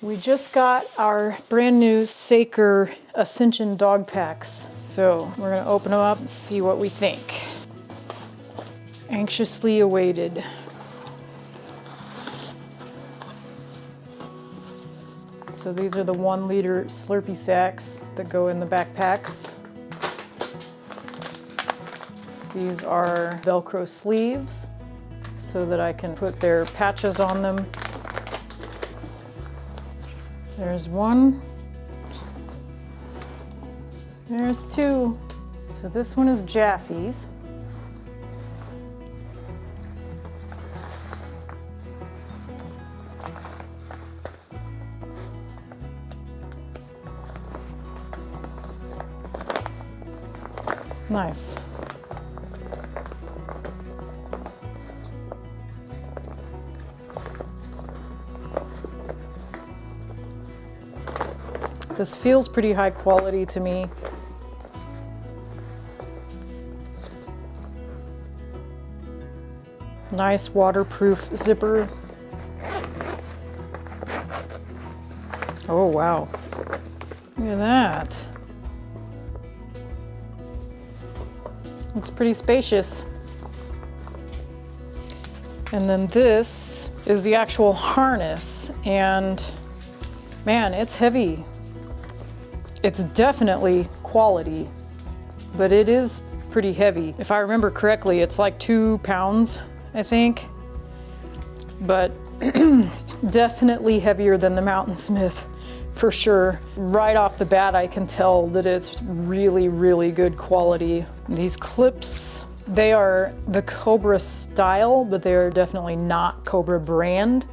We just got our brand new Säker Ascension dog packs. So we're gonna open them up and see what we think. Anxiously awaited. So these are the 1 liter Slurpy sacks that go in the backpacks. These are Velcro sleeves so that I can put their patches on them. There's 1. There's 2. So this one is Japhy's. Nice. This feels pretty high quality to me. Nice waterproof zipper. Oh wow, look at that. Looks pretty spacious. And then this is the actual harness, and man, it's heavy. It's definitely quality, but it is pretty heavy. If I remember correctly, it's like 2 pounds, I think, but definitely heavier than the Mountain Smith, for sure. Right off the bat, I can tell that it's really, really good quality. These clips, they are the Cobra style, but they are definitely not Cobra brand.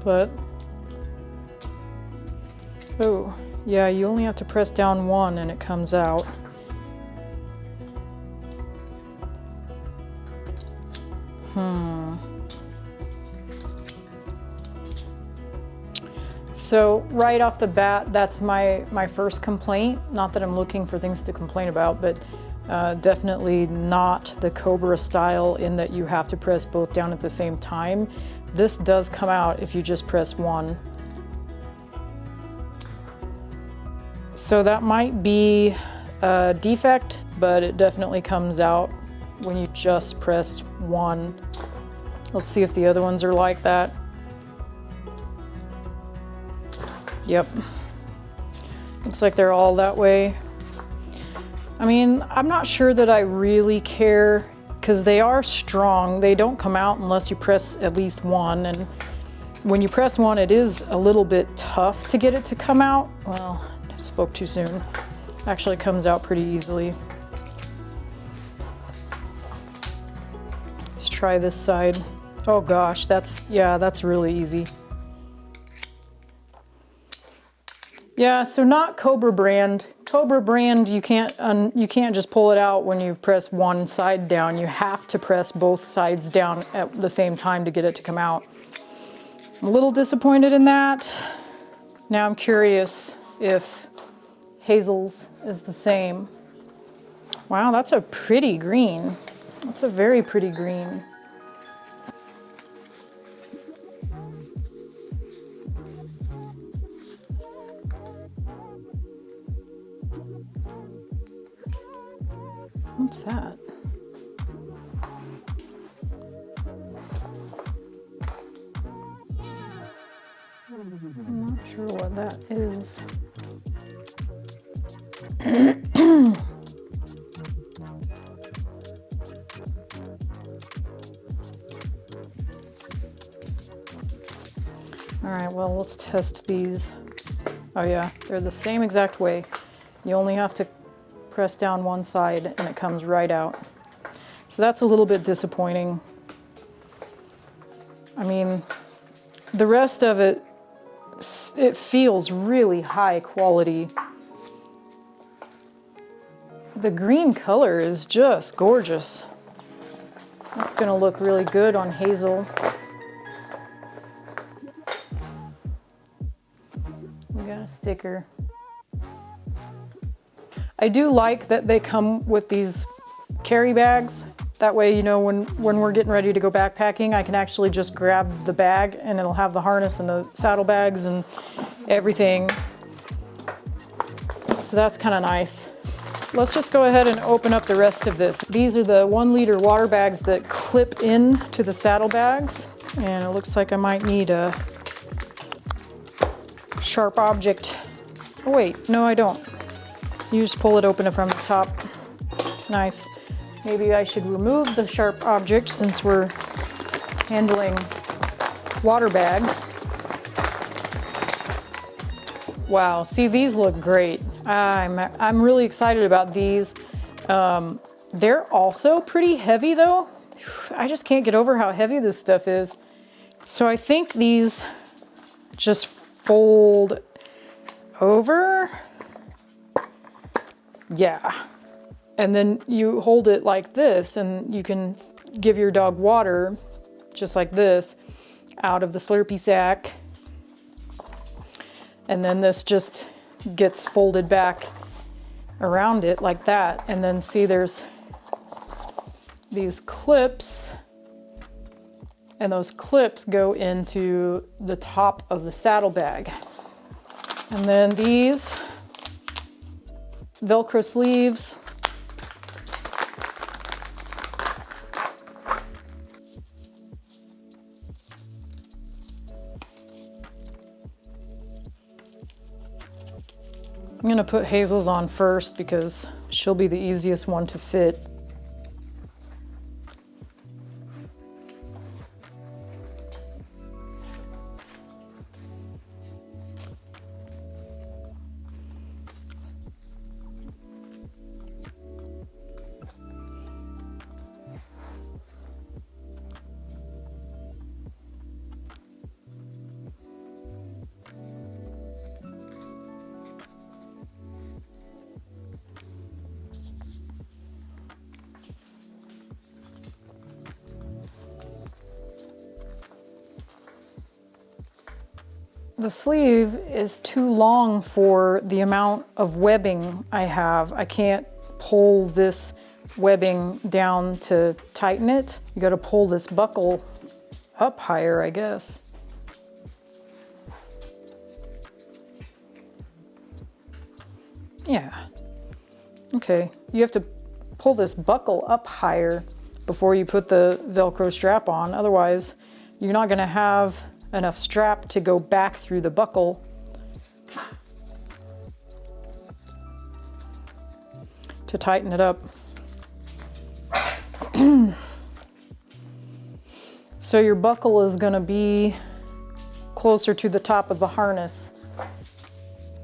But oh, yeah, you only have to press down 1 and it comes out. So right off the bat, that's my first complaint. Not that I'm looking for things to complain about, but definitely not the Cobra style in that you have to press both down at the same time. This does come out if you just press 1. So that might be a defect, but it definitely comes out when you just press 1. Let's see if the other ones are like that. Yep. Looks like they're all that way. I mean, I'm not sure that I really care because they are strong. They don't come out unless you press at least 1. And when you press 1, it is a little bit tough to get it to come out. Well, I spoke too soon. Actually comes out pretty easily. Let's try this side. Oh gosh, that's really easy. Yeah, so not Cobra brand. Cobra brand, you can't just pull it out when you press 1 side down. You have to press both sides down at the same time to get it to come out. I'm a little disappointed in that. Now I'm curious if Hazel's is the same. Wow, that's a pretty green. That's a very pretty green. What's that? I'm not sure what that is. All right, well, let's test these. Oh yeah, they're the same exact way. You only have to press down 1 side and it comes right out. So that's a little bit disappointing. I mean, the rest of it, it feels really high quality. The green color is just gorgeous. That's gonna look really good on Hazel. We got a sticker. I do like that they come with these carry bags That way, you know, when we're getting ready to go backpacking, I can actually just grab the bag and it'll have the harness and the saddlebags and everything. So that's kind of nice. Let's just go ahead and open up the rest of this. These are the 1 liter water bags that clip in to the saddlebags. And it looks like I might need a sharp object. Oh wait, no I don't. You just pull it open from the top. Nice. Maybe I should remove the sharp object since we're handling water bags. Wow, see, these look great. I'm really excited about these. They're also pretty heavy though. I just can't get over how heavy this stuff is. So I think these just fold over. Yeah. And then you hold it like this and you can give your dog water just like this out of the Slurpy Sack. And then this just gets folded back around it like that. And then see, there's these clips, and those clips go into the top of the saddlebag. And then these Velcro sleeves. I'm gonna put Hazel's on first because she'll be the easiest one to fit. The sleeve is too long for the amount of webbing I have. I can't pull this webbing down to tighten it. You gotta pull this buckle up higher, I guess. Yeah, okay. You have to pull this buckle up higher before you put the Velcro strap on. Otherwise, you're not gonna have enough strap to go back through the buckle. To tighten it up. So your buckle is going to be closer to the top of the harness.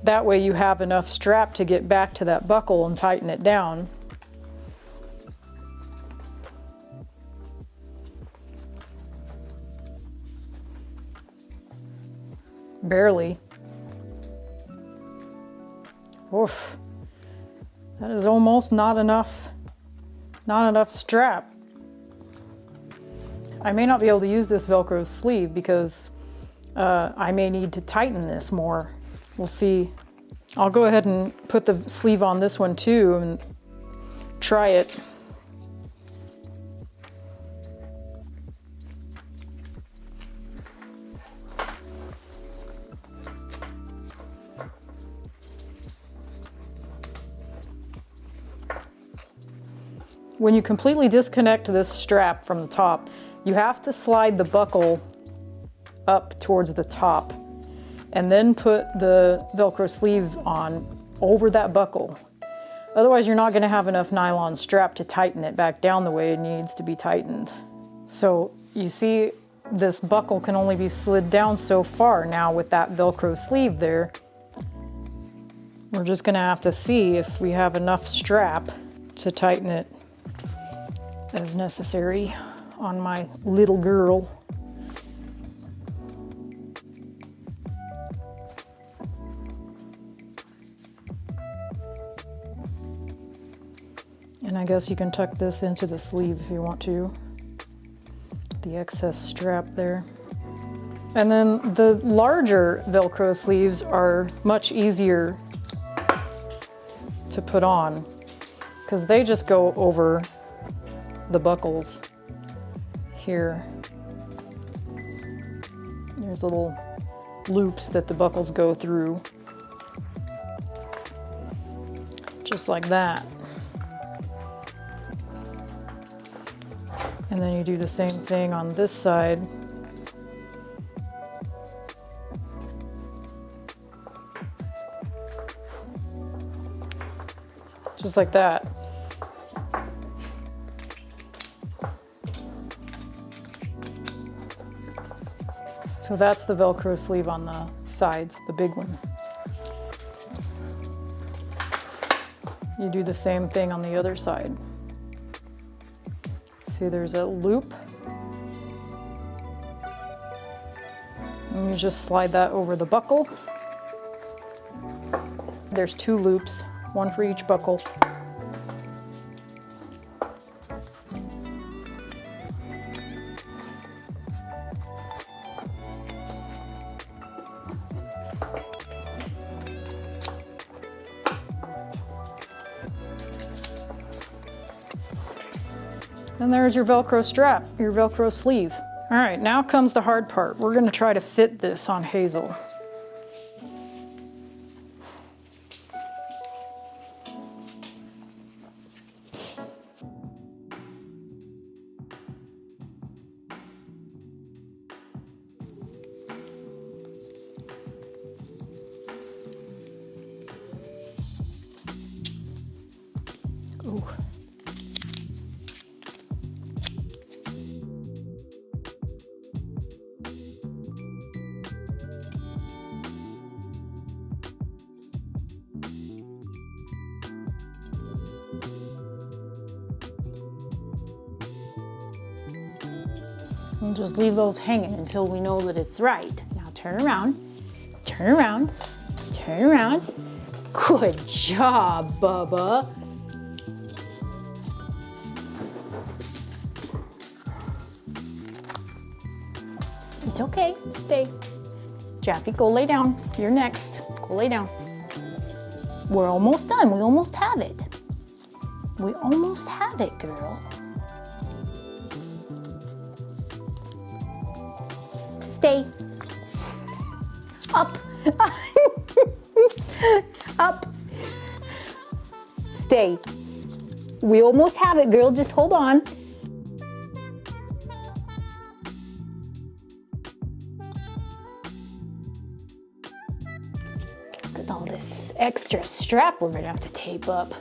That way you have enough strap to get back to that buckle and tighten it down. Barely. Oof. That is almost not enough strap. I may not be able to use this Velcro sleeve because I may need to tighten this more. We'll see. I'll go ahead and put the sleeve on this one too and try it. When you completely disconnect this strap from the top, you have to slide the buckle up towards the top and then put the Velcro sleeve on over that buckle. Otherwise, you're not going to have enough nylon strap to tighten it back down the way it needs to be tightened. So you see, this buckle can only be slid down so far now with that Velcro sleeve there. We're just going to have to see if we have enough strap to tighten it as necessary on my little girl. And I guess you can tuck this into the sleeve if you want to. The excess strap there. And then the larger Velcro sleeves are much easier to put on because they just go over the buckles here. There's little loops that the buckles go through, just like that. And then you do the same thing on this side. Just like that. So that's the Velcro sleeve on the sides, the big one. You do the same thing on the other side. See, there's a loop. And you just slide that over the buckle. There's 2 loops, one for each buckle. And there's your Velcro strap, your Velcro sleeve. All right, now comes the hard part. We're gonna try to fit this on Hazel. Ooh. And just leave those hanging until we know that it's right. Now turn around, turn around, turn around. Good job, Bubba. It's okay, stay. Japhy, go lay down. You're next. Go lay down. We're almost done. We almost have it. We almost have it, girl. Stay. Up. Up. Stay. We almost have it, girl. Just hold on. Look at all this extra strap we're gonna have to tape up.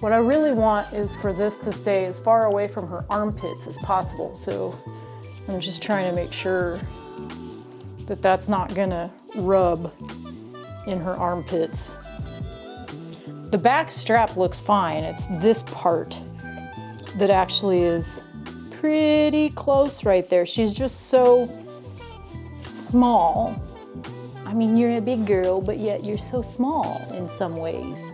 What I really want is for this to stay as far away from her armpits as possible. So I'm just trying to make sure that that's not gonna rub in her armpits. The back strap looks fine. It's this part that actually is pretty close right there. She's just so small. I mean, you're a big girl, but yet you're so small in some ways.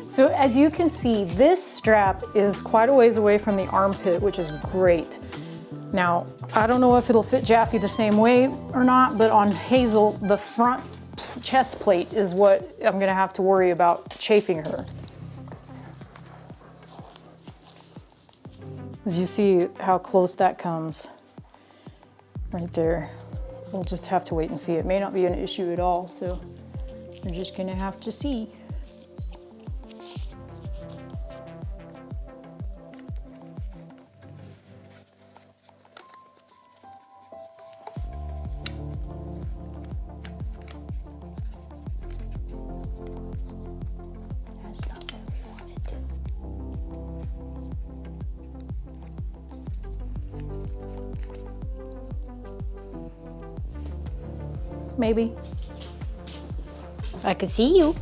So as you can see, this strap is quite a ways away from the armpit, which is great. Now, I don't know if it'll fit Japhy the same way or not, but on Hazel, the front chest plate is what I'm gonna have to worry about chafing her. As you see how close that comes right there. We'll just have to wait and see. It may not be an issue at all, so you're just gonna have to see. Maybe. I could see you.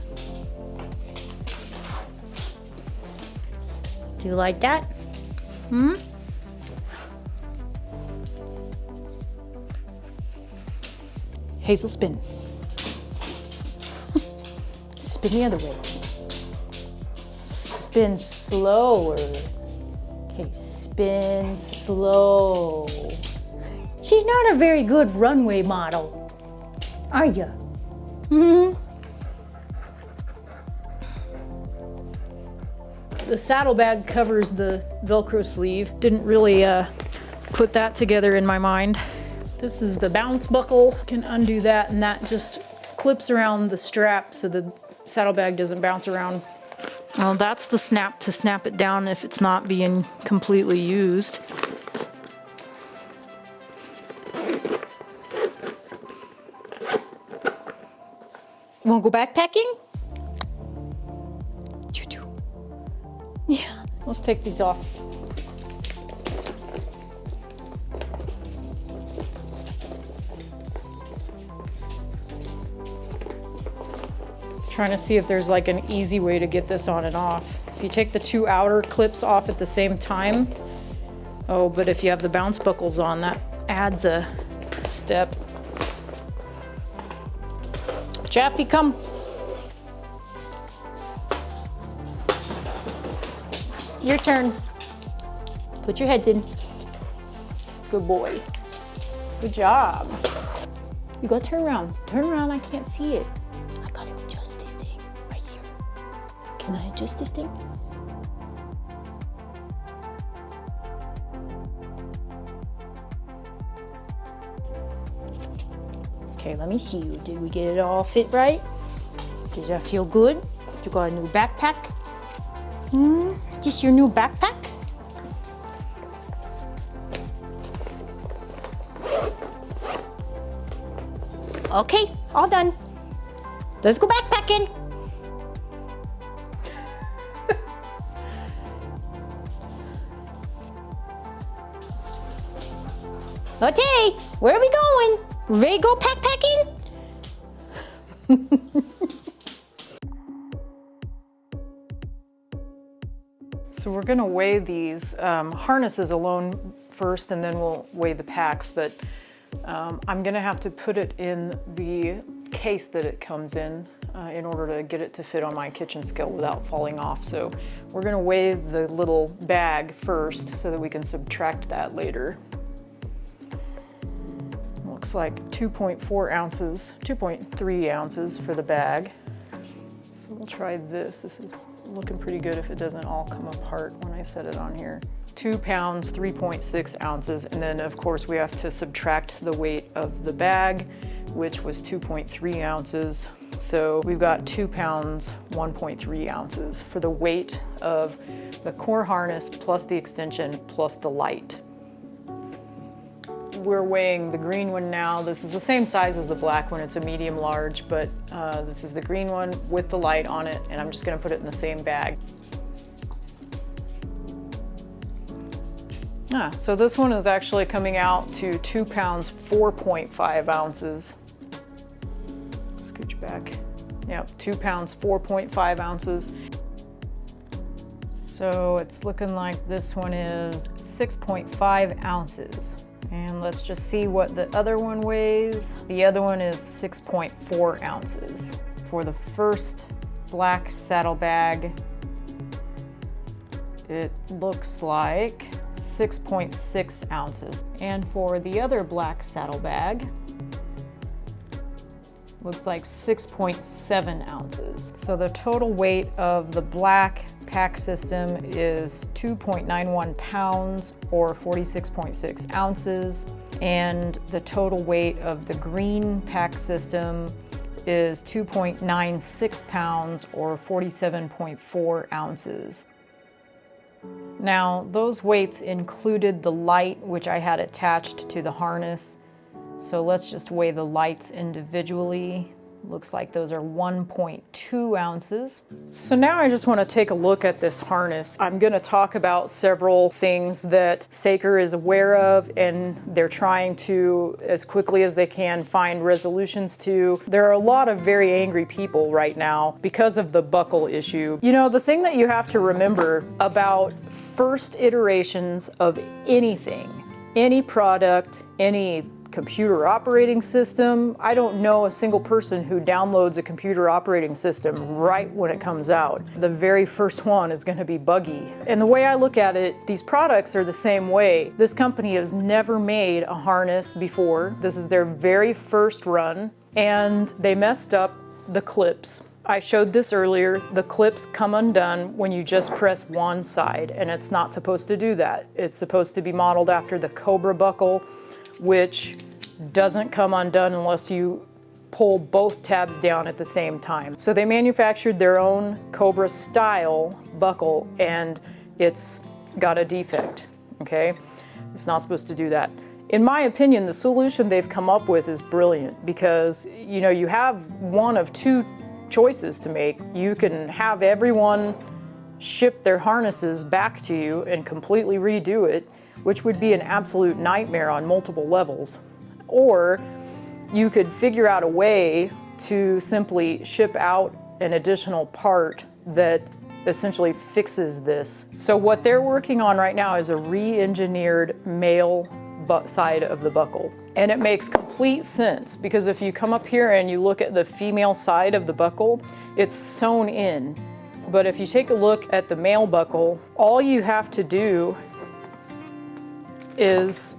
Do you like that? Hmm? Hazel, spin. Spin the other way. Spin slower. Okay, spin slow. She's not a very good runway model. Are you? Hmm? The saddlebag covers the Velcro sleeve. Didn't really put that together in my mind. This is the bounce buckle. You can undo that, and that just clips around the strap so the saddlebag doesn't bounce around. Well, that's the snap to snap it down if it's not being completely used. You wanna go backpacking? Yeah, let's take these off. Trying to see if there's like an easy way to get this on and off. If you take the two outer clips off at the same time, oh, but if you have the bounce buckles on, that adds a step. Japhy, come. Your turn. Put your head in. Good boy. Good job. You gotta turn around. Turn around, I can't see it. I gotta adjust this thing right here. Can I adjust this thing? Okay, let me see you. Did we get it all fit right? Does that feel good? You got a new backpack? Just your new backpack? Okay, all done. Let's go backpacking. Okay, where are we going? Ready to go backpacking? So we're gonna weigh these harnesses alone first, and then we'll weigh the packs, but I'm gonna have to put it in the case that it comes in order to get it to fit on my kitchen scale without falling off. So we're gonna weigh the little bag first so that we can subtract that later. Looks like 2.4 ounces, 2.3 ounces for the bag. So we'll try this. This is looking pretty good if it doesn't all come apart when I set it on here. 2 pounds, 3.6 ounces. And then of course we have to subtract the weight of the bag, which was 2.3 ounces. So we've got 2 pounds, 1.3 ounces for the weight of the core harness plus the extension plus the light. We're weighing the green one now. This is the same size as the black one. It's a medium large, but this is the green one with the light on it, and I'm just gonna put it in the same bag. So this one is actually coming out to 2 pounds, 4.5 ounces. Scooch back. Yep, 2 pounds, 4.5 ounces. So it's looking like this one is 6.5 ounces. And let's just see what the other one weighs. The other one is 6.4 ounces. For the first black saddlebag, it looks like 6.6 ounces. And for the other black saddlebag, looks like 6.7 ounces. So the total weight of the black pack system is 2.91 pounds or 46.6 ounces. And the total weight of the green pack system is 2.96 pounds or 47.4 ounces. Now, those weights included the light, which I had attached to the harness. So let's just weigh the lights individually. Looks like those are 1.2 ounces. So now I just want to take a look at this harness. I'm going to talk about several things that Säker is aware of and they're trying to, as quickly as they can, find resolutions to. There are a lot of very angry people right now because of the buckle issue. You know, the thing that you have to remember about first iterations of anything, any product, any computer operating system. I don't know a single person who downloads a computer operating system right when it comes out. The very first one is going to be buggy. And the way I look at it, these products are the same way. This company has never made a harness before. This is their very first run, and they messed up the clips. I showed this earlier, the clips come undone when you just press one side, and it's not supposed to do that. It's supposed to be modeled after the Cobra buckle, which doesn't come undone unless you pull both tabs down at the same time. So they manufactured their own Cobra style buckle, and it's got a defect, okay? It's not supposed to do that. In my opinion, the solution they've come up with is brilliant because, you know, you have one of two choices to make. You can have everyone ship their harnesses back to you and completely redo it, which would be an absolute nightmare on multiple levels. Or you could figure out a way to simply ship out an additional part that essentially fixes this. So what they're working on right now is a re-engineered male side of the buckle. And it makes complete sense because if you come up here and you look at the female side of the buckle, it's sewn in. But if you take a look at the male buckle, all you have to do is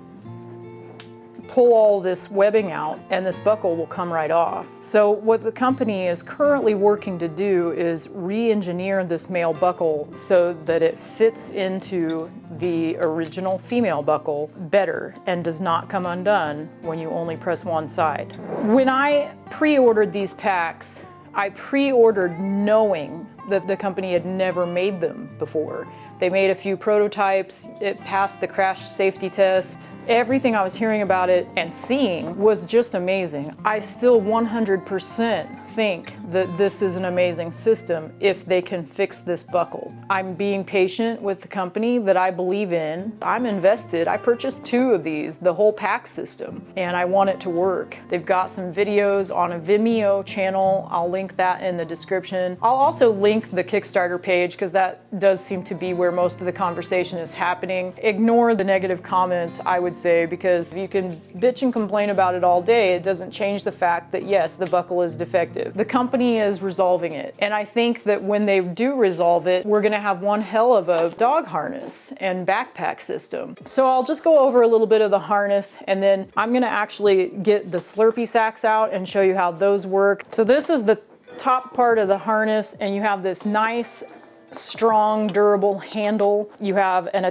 pull all this webbing out and this buckle will come right off. So what the company is currently working to do is re-engineer this male buckle so that it fits into the original female buckle better and does not come undone when you only press one side. When I pre-ordered these packs, I pre-ordered knowing that the company had never made them before. They made a few prototypes, it passed the crash safety test. Everything I was hearing about it and seeing was just amazing. I still 100% think that this is an amazing system if they can fix this buckle. I'm being patient with the company that I believe in. I'm invested. I purchased 2 of these, the whole pack system, and I want it to work. They've got some videos on a Vimeo channel. I'll link that in the description. I'll also link the Kickstarter page because that does seem to be where most of the conversation is happening. Ignore the negative comments, I would say, because you can bitch and complain about it all day. It doesn't change the fact that yes, the buckle is defective. The company is resolving it. And I think that when they do resolve it, we're gonna have one hell of a dog harness and backpack system. So I'll just go over a little bit of the harness and then I'm gonna actually get the Slurpy sacks out and show you how those work. So this is the top part of the harness and you have this nice strong, durable handle. You have an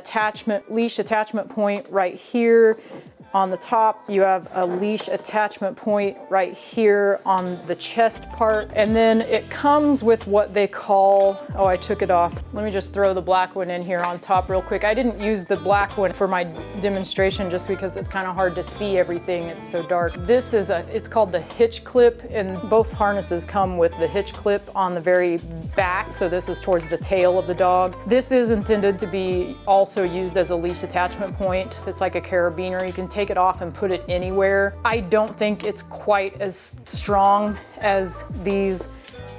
leash attachment point right here on the top. You have a leash attachment point right here on the chest part. And then it comes with what they call, oh, I took it off. Let me just throw the black one in here on top real quick. I didn't use the black one for my demonstration just because it's kind of hard to see everything. It's so dark. This is it's called the hitch clip, and both harnesses come with the hitch clip on the very back. So this is towards the tail of the dog. This is intended to be also used as a leash attachment point. It's like a carabiner. You can take it off and put it anywhere. I don't think it's quite as strong as these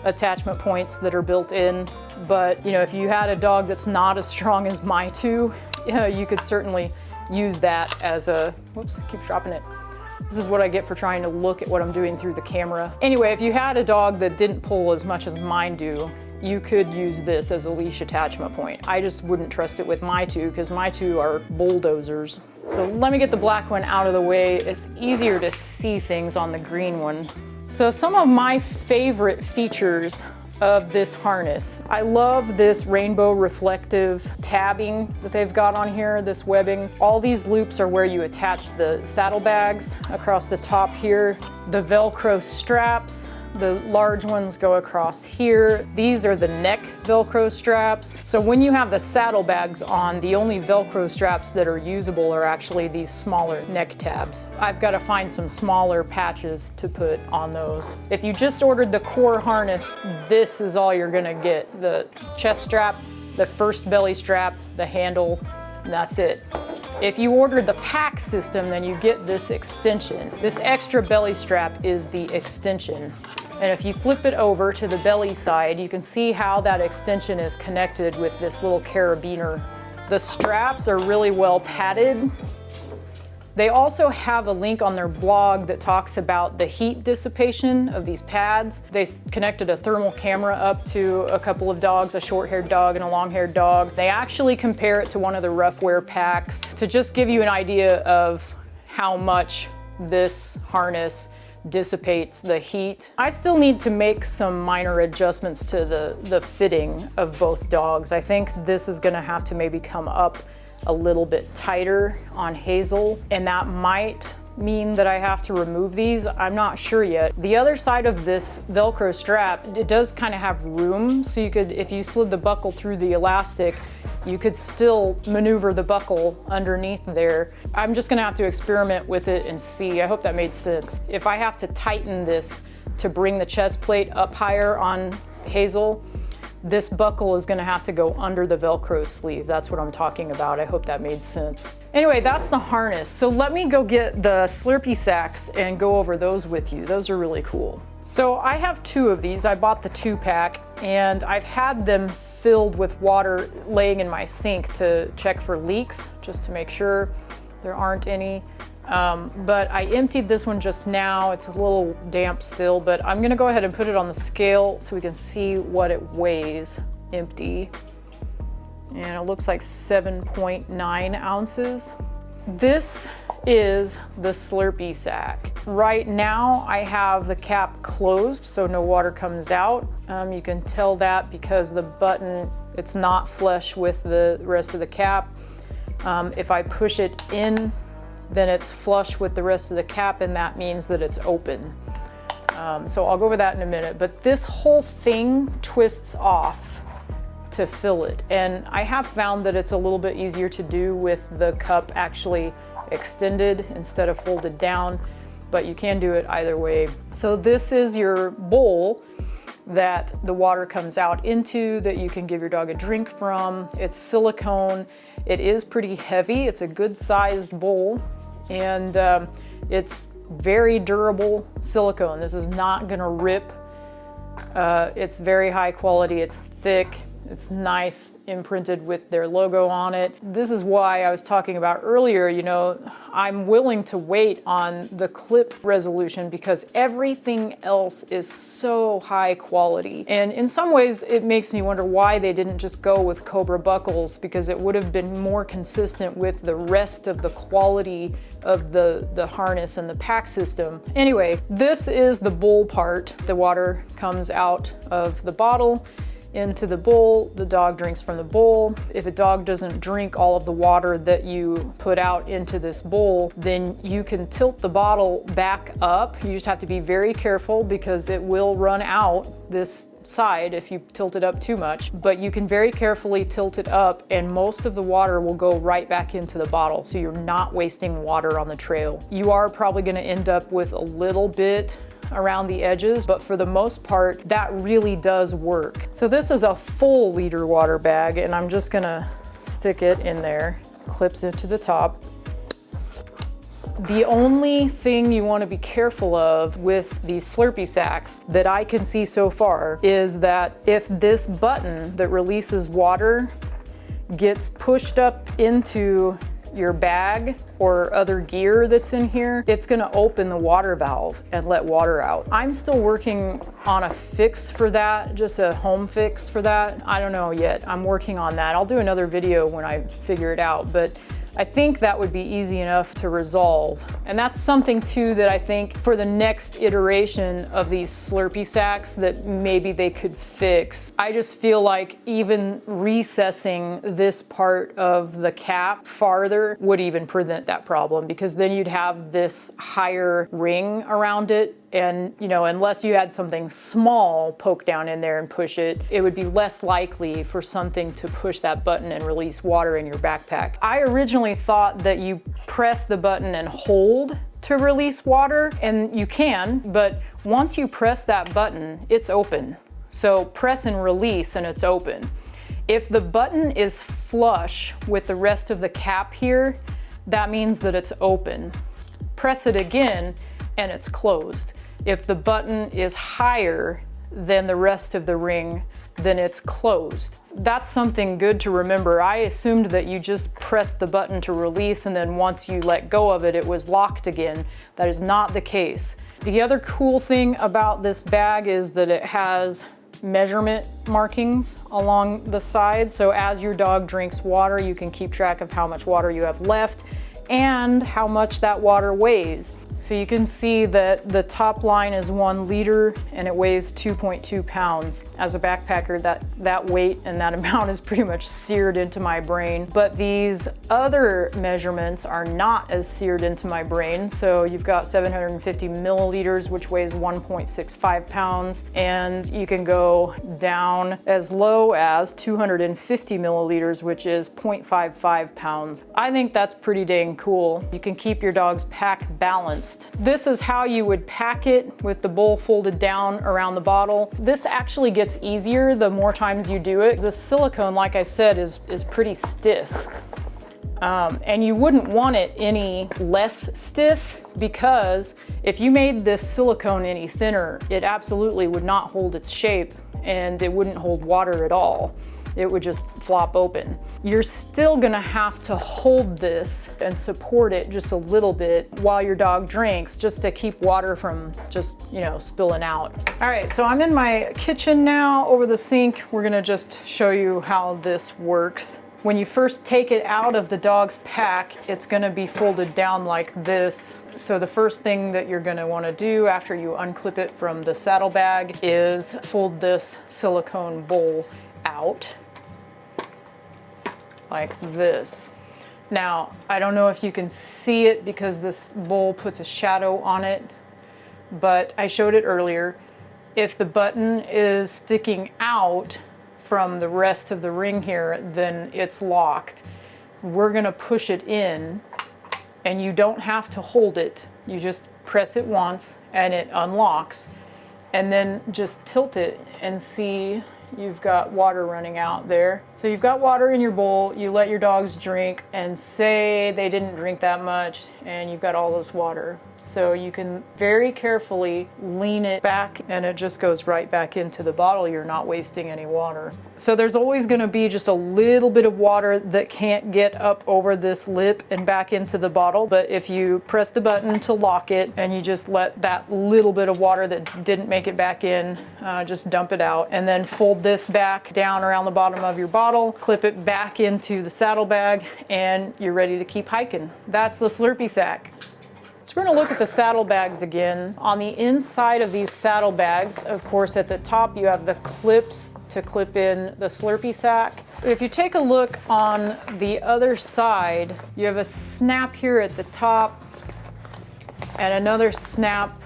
attachment points that are built in, but you know, if you had a dog that's not as strong as my 2, you could certainly use that as a, whoops, I keep dropping it. This is what I get for trying to look at what I'm doing through the camera. Anyway, if you had a dog that didn't pull as much as mine do, you could use this as a leash attachment point. I just wouldn't trust it with my 2 because my 2 are bulldozers. So let me get the black one out of the way. It's easier to see things on the green one. So some of my favorite features of this harness. I love this rainbow reflective tabbing that they've got on here, this webbing. All these loops are where you attach the saddlebags across the top here. The Velcro straps, the large ones go across here. These are the neck Velcro straps. So when you have the saddlebags on, the only Velcro straps that are usable are actually these smaller neck tabs. I've got to find some smaller patches to put on those. If you just ordered the core harness, this is all you're gonna get. The chest strap, the first belly strap, the handle, and that's it. If you order the pack system, then you get this extension. This extra belly strap is the extension. And if you flip it over to the belly side, you can see how that extension is connected with this little carabiner. The straps are really well padded. They also have a link on their blog that talks about the heat dissipation of these pads. They connected a thermal camera up to a couple of dogs, a short-haired dog and a long-haired dog. They actually compare it to one of the rough wear packs to just give you an idea of how much this harness dissipates the heat. I still need to make some minor adjustments to the fitting of both dogs. I think this is gonna have to maybe come up a little bit tighter on Hazel, and that might mean that I have to remove these. I'm not sure yet. The other side of this Velcro strap, it does kind of have room, so you could, if you slid the buckle through the elastic, you could still maneuver the buckle underneath there. I'm just gonna have to experiment with it and see. I hope that made sense. If I have to tighten this to bring the chest plate up higher on Hazel, this buckle is gonna have to go under the Velcro sleeve. That's what I'm talking about. I hope that made sense. Anyway, that's the harness. So let me go get the Slurpy sacks and go over those with you. Those are really cool. So I have 2 of these. I bought the 2-pack, and I've had them filled with water laying in my sink to check for leaks, just to make sure there aren't any. But I emptied this one just now. It's a little damp still, but I'm gonna go ahead and put it on the scale so we can see what it weighs empty. And it looks like 7.9 ounces. This is the Slurpy sack. Right now I have the cap closed so no water comes out. You can tell that because the button, it's not flush with the rest of the cap. If I push it in, then it's flush with the rest of the cap, and that means that it's open. So I'll go over that in a minute, but this whole thing twists off to fill it. And I have found that it's a little bit easier to do with the cup actually extended instead of folded down, but you can do it either way. So this is your bowl that the water comes out into that you can give your dog a drink from. It's silicone. It is pretty heavy. It's a good sized bowl, and it's very durable silicone. This is not gonna rip. It's very high quality. It's thick. It's nice, imprinted with their logo on it. This is why I was talking about earlier, you know, I'm willing to wait on the clip resolution because everything else is so high quality. And in some ways, it makes me wonder why they didn't just go with Cobra buckles, because it would have been more consistent with the rest of the quality of the harness and the pack system. Anyway, this is the bowl part. The water comes out of the bottle into the bowl. The dog drinks from the bowl. If a dog doesn't drink all of the water that you put out into this bowl, then you can tilt the bottle back up. You just have to be very careful because it will run out this side if you tilt it up too much, but you can very carefully tilt it up and most of the water will go right back into the bottle, so you're not wasting water on the trail. You are probably going to end up with a little bit around the edges, but for the most part, that really does work. So this is a full liter water bag, and I'm just gonna stick it in there. Clips into the top. The only thing you want to be careful of with these Slurpy sacks that I can see so far is that if this button that releases water gets pushed up into your bag or other gear that's in here, it's gonna open the water valve and let water out. I'm still working on a fix for that, just a home fix for that. I don't know yet, I'm working on that. I'll do another video when I figure it out, but I think that would be easy enough to resolve. And that's something too that I think for the next iteration of these Slurpy sacks that maybe they could fix. I just feel like even recessing this part of the cap farther would even prevent that problem, because then you'd have this higher ring around it. And, you know, unless you had something small poke down in there and push it, it would be less likely for something to push that button and release water in your backpack. I originally thought that you press the button and hold to release water, and you can, but once you press that button, it's open. So press and release and it's open. If the button is flush with the rest of the cap here, that means that it's open. Press it again and it's closed. If the button is higher than the rest of the ring, then it's closed. That's something good to remember. I assumed that you just pressed the button to release and then once you let go of it, it was locked again. That is not the case. The other cool thing about this bag is that it has measurement markings along the side. So as your dog drinks water, you can keep track of how much water you have left and how much that water weighs. So you can see that the top line is 1 liter and it weighs 2.2 pounds. As a backpacker, that weight and that amount is pretty much seared into my brain. But these other measurements are not as seared into my brain. So you've got 750 milliliters, which weighs 1.65 pounds. And you can go down as low as 250 milliliters, which is 0.55 pounds. I think that's pretty dang cool. You can keep your dog's pack balanced. This is how you would pack it with the bowl folded down around the bottle. This actually gets easier the more times you do it. The silicone, like I said, is pretty stiff. And you wouldn't want it any less stiff, because if you made this silicone any thinner, it absolutely would not hold its shape and it wouldn't hold water at all. It would just flop open. You're still gonna have to hold this and support it just a little bit while your dog drinks, just to keep water from just, you know, spilling out. All right, so I'm in my kitchen now over the sink. We're gonna just show you how this works. When you first take it out of the dog's pack, it's gonna be folded down like this. So the first thing that you're gonna wanna do after you unclip it from the saddlebag is fold this silicone bowl out like this. Now, I don't know if you can see it because this bowl puts a shadow on it, but I showed it earlier. If the button is sticking out from the rest of the ring here, then it's locked. We're gonna push it in, and you don't have to hold it. You just press it once and it unlocks, and then just tilt it and see you've got water running out there. So you've got water in your bowl, you let your dogs drink, and say they didn't drink that much, and you've got all this water. So you can very carefully lean it back and it just goes right back into the bottle. You're not wasting any water. So there's always gonna be just a little bit of water that can't get up over this lip and back into the bottle. But if you press the button to lock it and you just let that little bit of water that didn't make it back in, just dump it out, and then fold this back down around the bottom of your bottle, clip it back into the saddlebag, and you're ready to keep hiking. That's the Slurpy Sack. So we're gonna look at the saddlebags again. On the inside of these saddlebags, of course, at the top you have the clips to clip in the Slurpy Sack. But if you take a look on the other side, you have a snap here at the top and another snap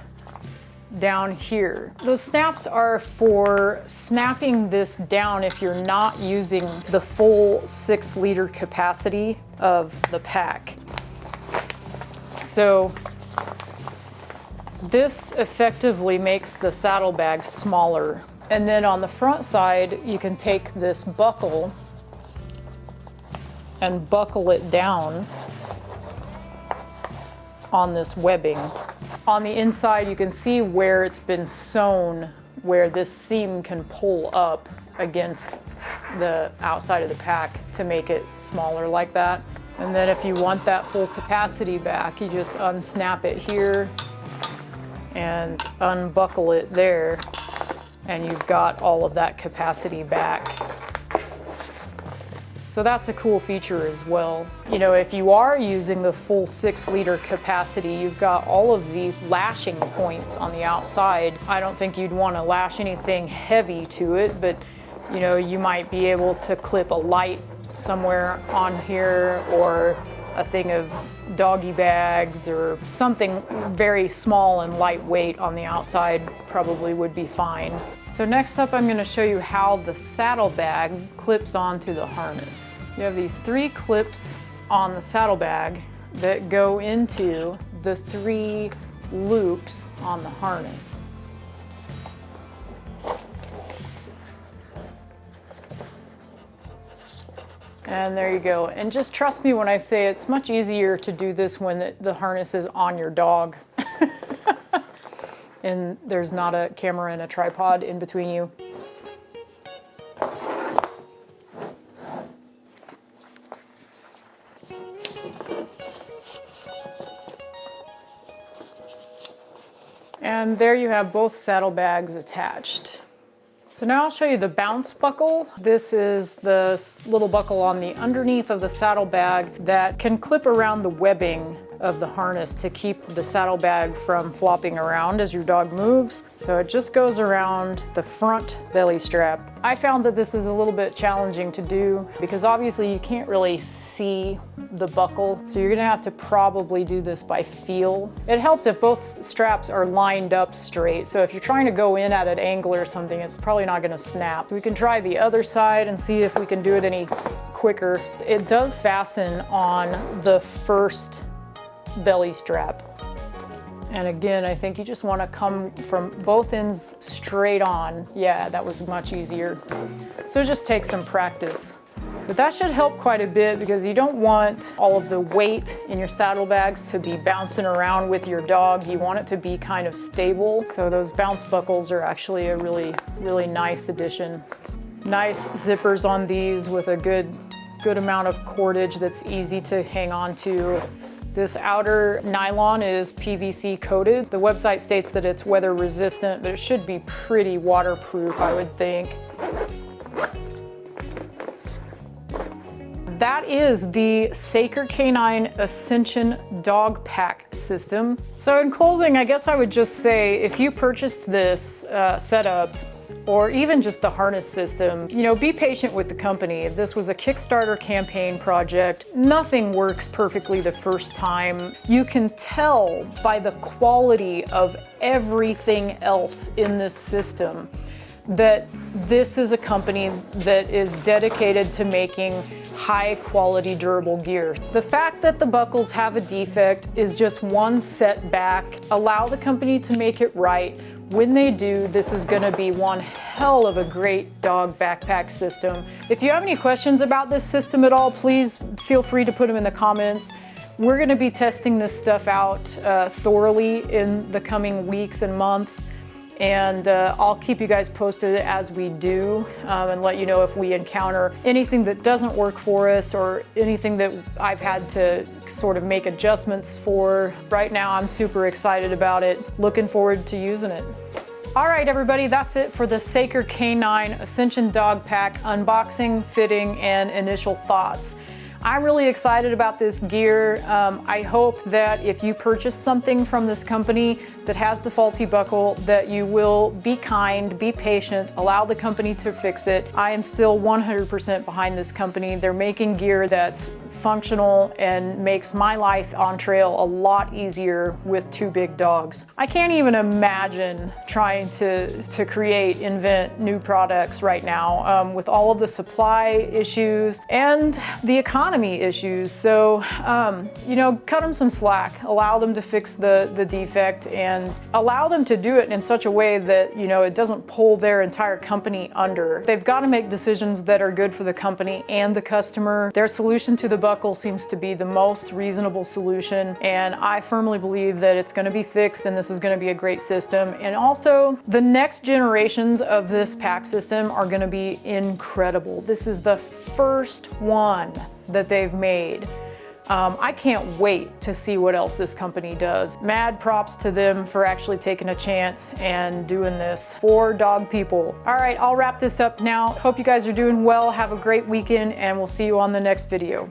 down here. Those snaps are for snapping this down if you're not using the full 6-liter capacity of the pack. So this effectively makes the saddlebag smaller. And then on the front side, you can take this buckle and buckle it down on this webbing. On the inside, you can see where it's been sewn, where this seam can pull up against the outside of the pack to make it smaller like that. And then if you want that full capacity back, you just unsnap it here and unbuckle it there, and you've got all of that capacity back. So that's a cool feature as well. You know, if you are using the full 6-liter capacity, you've got all of these lashing points on the outside. I don't think you'd want to lash anything heavy to it, but you know, you might be able to clip a light somewhere on here, or a thing of doggy bags, or something very small and lightweight on the outside probably would be fine. So next up, I'm going to show you how the saddlebag clips onto the harness. You have these 3 clips on the saddlebag that go into the 3 loops on the harness. And there you go. And just trust me when I say it's much easier to do this when the harness is on your dog and there's not a camera and a tripod in between you. And there you have both saddlebags attached. So now I'll show you the bounce buckle. This is the little buckle on the underneath of the saddlebag that can clip around the webbing of the harness to keep the saddlebag from flopping around as your dog moves. So it just goes around the front belly strap. I found that this is a little bit challenging to do because obviously you can't really see the buckle. So you're gonna have to probably do this by feel. It helps if both straps are lined up straight. So if you're trying to go in at an angle or something, it's probably not gonna snap. We can try the other side and see if we can do it any quicker. It does fasten on the first belly strap. And again, I think you just want to come from both ends straight on. Yeah, that was much easier. So just take some practice. But that should help quite a bit because you don't want all of the weight in your saddlebags to be bouncing around with your dog. You want it to be kind of stable. So those bounce buckles are actually a really, really nice addition. Nice zippers on these with a good amount of cordage that's easy to hang on to. This outer nylon is PVC coated. The website states that it's weather resistant, but it should be pretty waterproof, I would think. That is the Säker Canine Ascension dog pack system. So in closing, I guess I would just say, if you purchased this setup, or even just the harness system, you know, be patient with the company. This was a Kickstarter campaign project. Nothing works perfectly the first time. You can tell by the quality of everything else in this system that this is a company that is dedicated to making high quality durable gear. The fact that the buckles have a defect is just one setback. Allow the company to make it right. When they do, this is gonna be one hell of a great dog backpack system. If you have any questions about this system at all, please feel free to put them in the comments. We're gonna be testing this stuff out thoroughly in the coming weeks and months. And I'll keep you guys posted as we do and let you know if we encounter anything that doesn't work for us or anything that I've had to sort of make adjustments for. Right now, I'm super excited about it. Looking forward to using it. All right, everybody, that's it for the Säker Canine Ascension Dog Pack unboxing, fitting, and initial thoughts. I'm really excited about this gear. I hope that if you purchase something from this company that has the faulty buckle, that you will be kind, be patient, allow the company to fix it. I am still 100% behind this company. They're making gear that's functional and makes my life on trail a lot easier with two big dogs. I can't even imagine trying to invent new products right now with all of the supply issues and the economy issues. So, you know, cut them some slack, allow them to fix the defect and allow them to do it in such a way that, you know, it doesn't pull their entire company under. They've got to make decisions that are good for the company and the customer. Their solution to the buckle seems to be the most reasonable solution, and I firmly believe that it's going to be fixed and this is going to be a great system. And also, the next generations of this pack system are going to be incredible. This is the first one that they've made. I can't wait to see what else this company does. Mad props to them for actually taking a chance and doing this for dog people. All right, I'll wrap this up now. Hope you guys are doing well. Have a great weekend, and we'll see you on the next video.